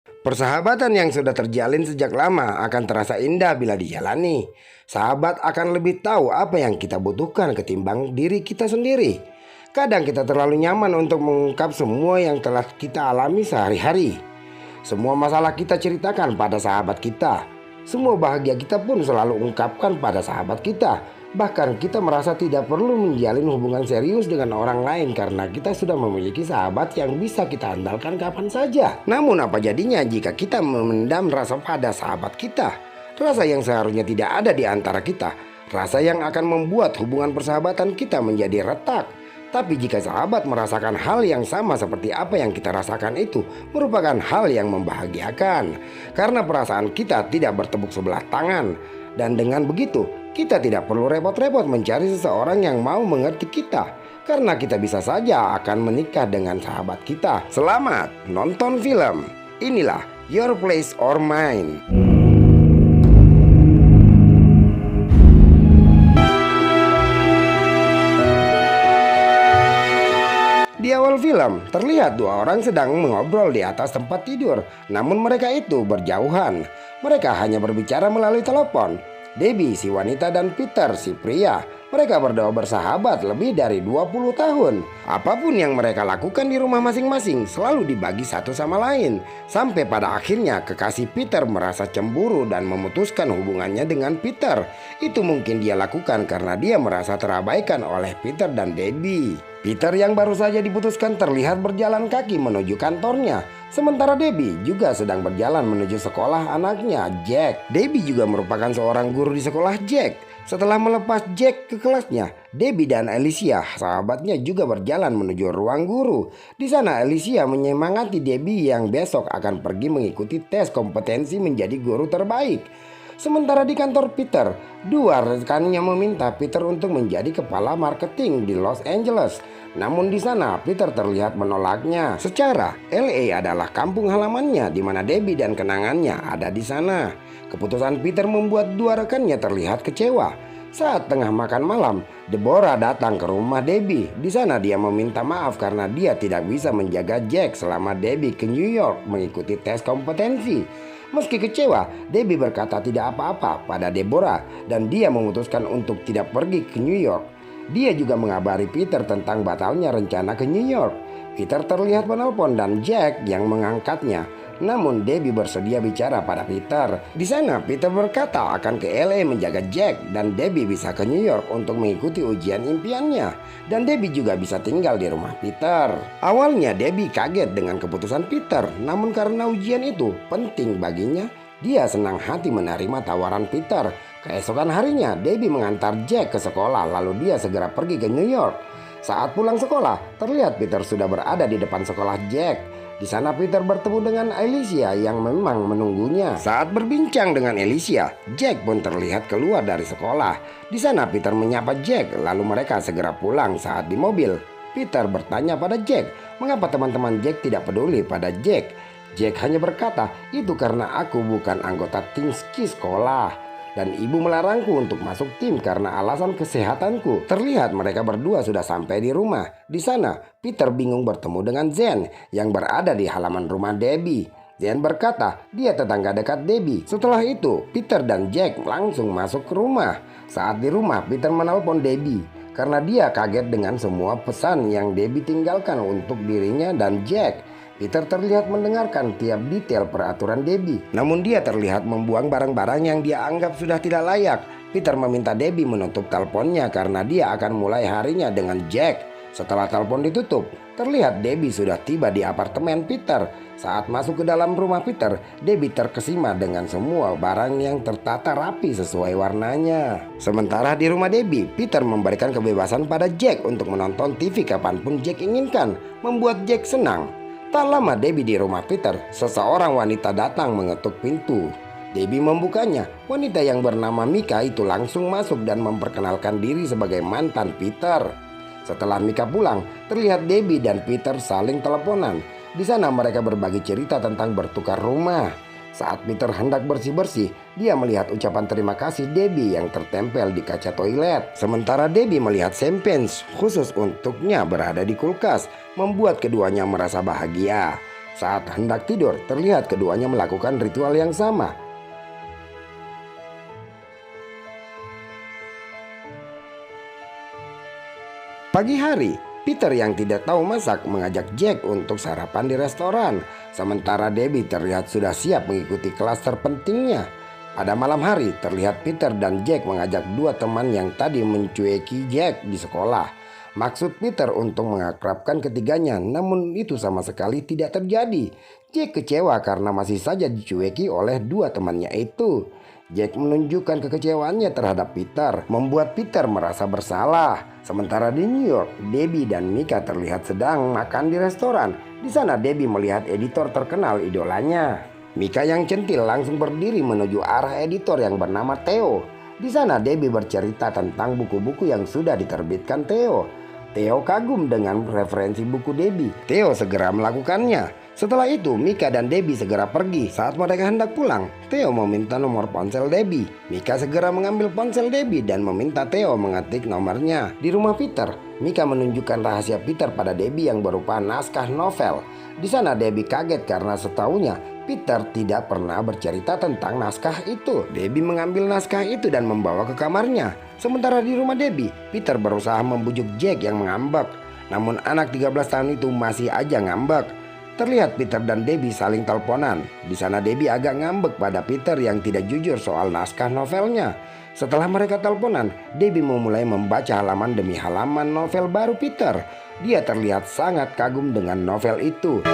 Persahabatan yang sudah terjalin sejak lama akan terasa indah bila dijalani. Sahabat akan lebih tahu apa yang kita butuhkan ketimbang diri kita sendiri. Kadang kita terlalu nyaman untuk mengungkap semua yang telah kita alami sehari-hari. Semua masalah kita ceritakan pada sahabat kita. Semua bahagia kita pun selalu ungkapkan pada sahabat kita. Bahkan kita merasa tidak perlu menjalin hubungan serius dengan orang lain karena kita sudah memiliki sahabat yang bisa kita andalkan kapan saja. Namun apa jadinya jika kita memendam rasa pada sahabat kita? Rasa yang seharusnya tidak ada di antara kita. Rasa yang akan membuat hubungan persahabatan kita menjadi retak. Tapi jika sahabat merasakan hal yang sama seperti apa yang kita rasakan, itu merupakan hal yang membahagiakan. Karena perasaan kita tidak bertepuk sebelah tangan. Dan dengan begitu, kita tidak perlu repot-repot mencari seseorang yang mau mengerti kita. Karena kita bisa saja akan menikah dengan sahabat kita. Selamat nonton film. Inilah Your Place or Mine. Di awal film, terlihat dua orang sedang mengobrol di atas tempat tidur. Namun mereka itu berjauhan. Mereka hanya berbicara melalui telepon. Debbie si wanita dan Peter si pria. Mereka berdua bersahabat lebih dari 20 tahun. Apapun yang mereka lakukan di rumah masing-masing selalu dibagi satu sama lain. Sampai pada akhirnya kekasih Peter merasa cemburu dan memutuskan hubungannya dengan Peter. Itu mungkin dia lakukan karena dia merasa terabaikan oleh Peter dan Debbie. Peter yang baru saja diputuskan terlihat berjalan kaki menuju kantornya. Sementara Debbie juga sedang berjalan menuju sekolah anaknya, Jack. Debbie juga merupakan seorang guru di sekolah Jack. Setelah melepas Jack ke kelasnya, Debbie dan Alicia, sahabatnya, juga berjalan menuju ruang guru. Di sana Alicia menyemangati Debbie yang besok akan pergi mengikuti tes kompetensi menjadi guru terbaik. Sementara di kantor Peter, dua rekannya meminta Peter untuk menjadi kepala marketing di Los Angeles. Namun di sana Peter terlihat menolaknya. Secara LA adalah kampung halamannya di mana Debbie dan kenangannya ada di sana. Keputusan Peter membuat dua rekannya terlihat kecewa. Saat tengah makan malam, Deborah datang ke rumah Debbie. Di sana dia meminta maaf karena dia tidak bisa menjaga Jack selama Debbie ke New York mengikuti tes kompetensi. Meski kecewa, Debbie berkata tidak apa-apa pada Deborah dan dia memutuskan untuk tidak pergi ke New York. Dia juga mengabari Peter tentang batalnya rencana ke New York. Peter terlihat menelpon dan Jack yang mengangkatnya. Namun Debbie bersedia bicara pada Peter. Di sana Peter berkata akan ke LA menjaga Jack dan Debbie bisa ke New York untuk mengikuti ujian impiannya. Dan Debbie juga bisa tinggal di rumah Peter. Awalnya Debbie kaget dengan keputusan Peter, namun karena ujian itu penting baginya, dia senang hati menerima tawaran Peter. Keesokan harinya Debbie mengantar Jack ke sekolah lalu dia segera pergi ke New York. Saat pulang sekolah, terlihat Peter sudah berada di depan sekolah Jack. Di sana Peter bertemu dengan Alicia yang memang menunggunya. Saat berbincang dengan Alicia, Jack pun terlihat keluar dari sekolah. Di sana Peter menyapa Jack, lalu mereka segera pulang. Saat di mobil, Peter bertanya pada Jack, mengapa teman-teman Jack tidak peduli pada Jack. Jack hanya berkata, itu karena aku bukan anggota tim ski sekolah. Dan ibu melarangku untuk masuk tim karena alasan kesehatanku. Terlihat mereka berdua sudah sampai di rumah. Di sana, Peter bingung bertemu dengan Zen yang berada di halaman rumah Debbie. Zen berkata dia tetangga dekat Debbie. Setelah itu, Peter dan Jack langsung masuk ke rumah. Saat di rumah, Peter menelpon Debbie karena dia kaget dengan semua pesan yang Debbie tinggalkan untuk dirinya dan Jack. Peter terlihat mendengarkan tiap detail peraturan Debbie. Namun dia terlihat membuang barang-barang yang dia anggap sudah tidak layak. Peter meminta Debbie menutup teleponnya karena dia akan mulai harinya dengan Jack. Setelah telepon ditutup, terlihat Debbie sudah tiba di apartemen Peter. Saat masuk ke dalam rumah Peter, Debbie terkesima dengan semua barang yang tertata rapi sesuai warnanya. Sementara di rumah Debbie, Peter memberikan kebebasan pada Jack untuk menonton TV kapanpun Jack inginkan, membuat Jack senang. Tak lama Debbie di rumah Peter, seseorang wanita datang mengetuk pintu. Debbie membukanya. Wanita yang bernama Mika itu langsung masuk dan memperkenalkan diri sebagai mantan Peter. Setelah Mika pulang, terlihat Debbie dan Peter saling teleponan. Di sana mereka berbagi cerita tentang bertukar rumah. Saat Peter hendak bersih-bersih, dia melihat ucapan terima kasih Debbie yang tertempel di kaca toilet. Sementara Debbie melihat champagne khusus untuknya berada di kulkas, membuat keduanya merasa bahagia. Saat hendak tidur, terlihat keduanya melakukan ritual yang sama. Pagi hari, Peter yang tidak tahu masak mengajak Jack untuk sarapan di restoran. Sementara Debbie terlihat sudah siap mengikuti kelas terpentingnya. Pada malam hari, terlihat Peter dan Jack mengajak dua teman yang tadi mencueki Jack di sekolah. Maksud Peter untuk mengakrabkan ketiganya, namun itu sama sekali tidak terjadi. Jack kecewa karena masih saja dicueki oleh dua temannya itu. Jack menunjukkan kekecewaannya terhadap Peter, membuat Peter merasa bersalah. Sementara di New York, Debbie dan Mika terlihat sedang makan di restoran. Di sana Debbie melihat editor terkenal idolanya. Mika yang centil langsung berdiri menuju arah editor yang bernama Theo. Di sana Debbie bercerita tentang buku-buku yang sudah diterbitkan Theo. Theo kagum dengan referensi buku Debbie. Theo segera melakukannya. Setelah itu Mika dan Debbie segera pergi. Saat mereka hendak pulang, Theo meminta nomor ponsel Debbie. Mika segera mengambil ponsel Debbie dan meminta Theo mengetik nomornya. Di rumah Peter, Mika menunjukkan rahasia Peter pada Debbie yang berupa naskah novel. Di sana Debbie kaget karena setahunya Peter tidak pernah bercerita tentang naskah itu. Debbie mengambil naskah itu dan membawa ke kamarnya. Sementara di rumah Debbie, Peter berusaha membujuk Jack yang mengambek. Namun anak 13 tahun itu masih aja ngambek. Terlihat Peter dan Debbie saling teleponan. Di sana Debbie agak ngambek pada Peter yang tidak jujur soal naskah novelnya. Setelah mereka teleponan, Debbie memulai membaca halaman demi halaman novel baru Peter. Dia terlihat sangat kagum dengan novel itu.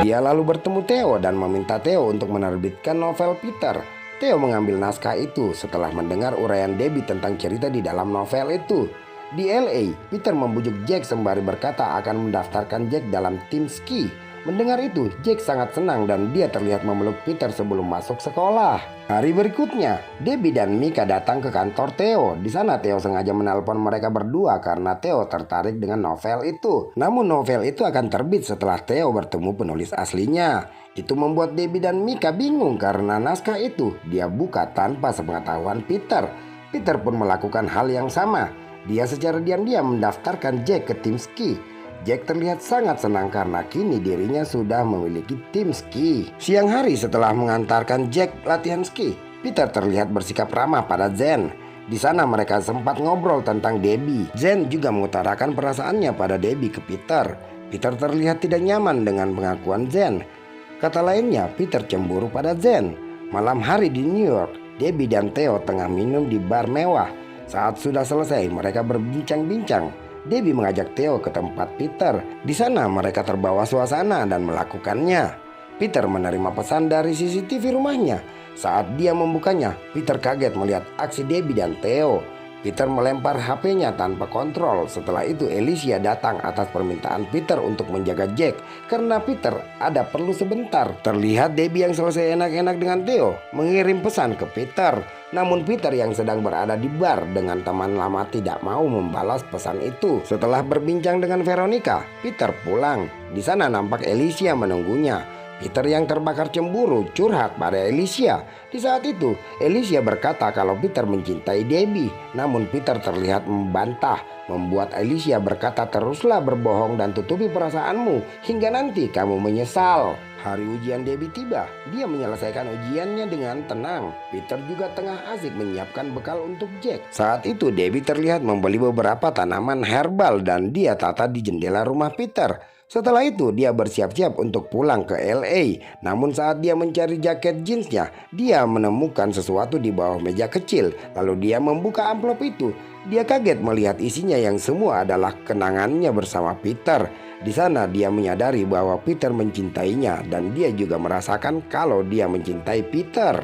Dia lalu bertemu Theo dan meminta Theo untuk menerbitkan novel Peter. Theo mengambil naskah itu setelah mendengar uraian Debbie tentang cerita di dalam novel itu. Di LA, Peter membujuk Jack sembari berkata akan mendaftarkan Jack dalam tim ski. Mendengar itu, Jack sangat senang dan dia terlihat memeluk Peter sebelum masuk sekolah. Hari berikutnya, Debbie dan Mika datang ke kantor Theo. Di sana Theo sengaja menelpon mereka berdua karena Theo tertarik dengan novel itu. Namun novel itu akan terbit setelah Theo bertemu penulis aslinya. Itu membuat Debbie dan Mika bingung karena naskah itu dia buka tanpa sepengetahuan Peter. Peter pun melakukan hal yang sama. Dia secara diam-diam mendaftarkan Jack ke tim ski. Jack terlihat sangat senang karena kini dirinya sudah memiliki tim ski. Siang hari setelah mengantarkan Jack latihan ski, Peter terlihat bersikap ramah pada Zen. Di sana mereka sempat ngobrol tentang Debbie. Zen juga mengutarakan perasaannya pada Debbie ke Peter. Peter terlihat tidak nyaman dengan pengakuan Zen. Kata lainnya, Peter cemburu pada Zen. Malam hari di New York, Debbie dan Theo tengah minum di bar mewah. Saat sudah selesai, mereka berbincang-bincang. Debbie mengajak Theo ke tempat Peter. Di sana mereka terbawa suasana dan melakukannya. Peter menerima pesan dari CCTV rumahnya. Saat dia membukanya, Peter kaget melihat aksi Debbie dan Theo. Peter melempar HP-nya tanpa kontrol. Setelah itu Alicia datang atas permintaan Peter untuk menjaga Jack karena Peter ada perlu sebentar. Terlihat Debbie yang selesai enak-enak dengan Theo mengirim pesan ke Peter. Namun Peter yang sedang berada di bar dengan teman lama tidak mau membalas pesan itu. Setelah berbincang dengan Veronica, Peter pulang. Di sana nampak Alicia menunggunya. Peter yang terbakar cemburu curhat pada Alicia. Di saat itu, Alicia berkata kalau Peter mencintai Debbie. Namun Peter terlihat membantah, membuat Alicia berkata teruslah berbohong dan tutupi perasaanmu hingga nanti kamu menyesal. Hari ujian Debbie tiba. Dia menyelesaikan ujiannya dengan tenang. Peter juga tengah asik menyiapkan bekal untuk Jack. Saat itu Debbie terlihat membeli beberapa tanaman herbal dan dia tata di jendela rumah Peter. Setelah itu dia bersiap-siap untuk pulang ke LA. Namun saat dia mencari jaket jeansnya, dia menemukan sesuatu di bawah meja kecil. Lalu dia membuka amplop itu. Dia kaget melihat isinya yang semua adalah kenangannya bersama Peter. Di sana dia menyadari bahwa Peter mencintainya dan dia juga merasakan kalau dia mencintai Peter.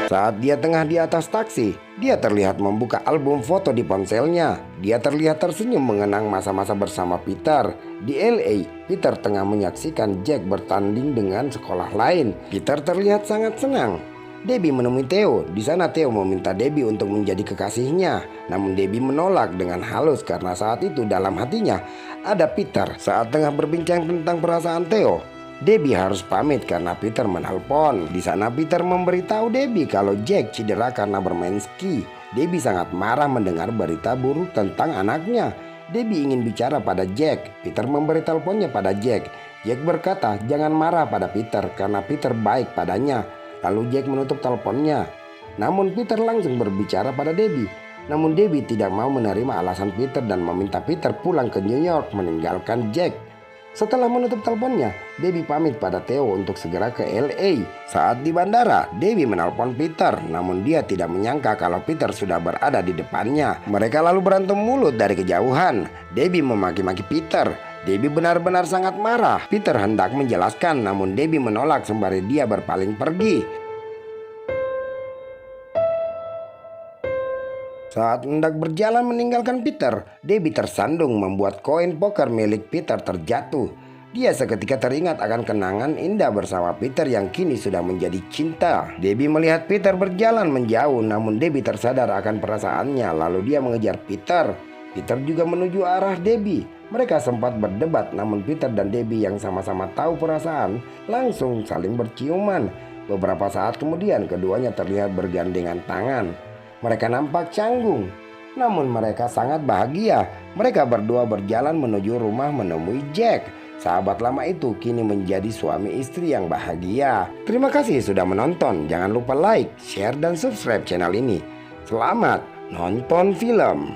Saat dia tengah di atas taksi, dia terlihat membuka album foto di ponselnya. Dia terlihat tersenyum mengenang masa-masa bersama Peter. Di LA, Peter tengah menyaksikan Jack bertanding dengan sekolah lain. Peter terlihat sangat senang. Debbie menemui Theo. Di sana Theo meminta Debbie untuk menjadi kekasihnya. Namun Debbie menolak dengan halus karena saat itu dalam hatinya ada Peter. Saat tengah berbincang tentang perasaan Theo, Debbie harus pamit karena Peter menelpon. Di sana Peter memberitahu Debbie kalau Jack cedera karena bermain ski. Debbie sangat marah mendengar berita buruk tentang anaknya. Debbie ingin bicara pada Jack. Peter memberi teleponnya pada Jack. Jack berkata jangan marah pada Peter karena Peter baik padanya. Lalu Jack menutup teleponnya. Namun Peter langsung berbicara pada Debbie. Namun Debbie tidak mau menerima alasan Peter dan meminta Peter pulang ke New York meninggalkan Jack. Setelah menutup teleponnya, Debbie pamit pada Theo untuk segera ke LA. Saat di bandara, Debbie menelpon Peter, namun dia tidak menyangka kalau Peter sudah berada di depannya. Mereka lalu berantem mulut dari kejauhan. Debbie memaki-maki Peter. Debbie benar-benar sangat marah. Peter hendak menjelaskan, namun Debbie menolak sembari dia berpaling pergi. Saat hendak berjalan meninggalkan Peter, Debbie tersandung membuat koin poker milik Peter terjatuh. Dia seketika teringat akan kenangan indah bersama Peter yang kini sudah menjadi cinta. Debbie melihat Peter berjalan menjauh, namun Debbie tersadar akan perasaannya lalu dia mengejar Peter. Peter juga menuju arah Debbie. Mereka sempat berdebat, namun Peter dan Debbie yang sama-sama tahu perasaan langsung saling berciuman. Beberapa saat kemudian keduanya terlihat bergandengan tangan. Mereka nampak canggung, namun mereka sangat bahagia. Mereka berdua berjalan menuju rumah menemui Jack. Sahabat lama itu kini menjadi suami istri yang bahagia. Terima kasih sudah menonton. Jangan lupa like, share, dan subscribe channel ini. Selamat nonton film.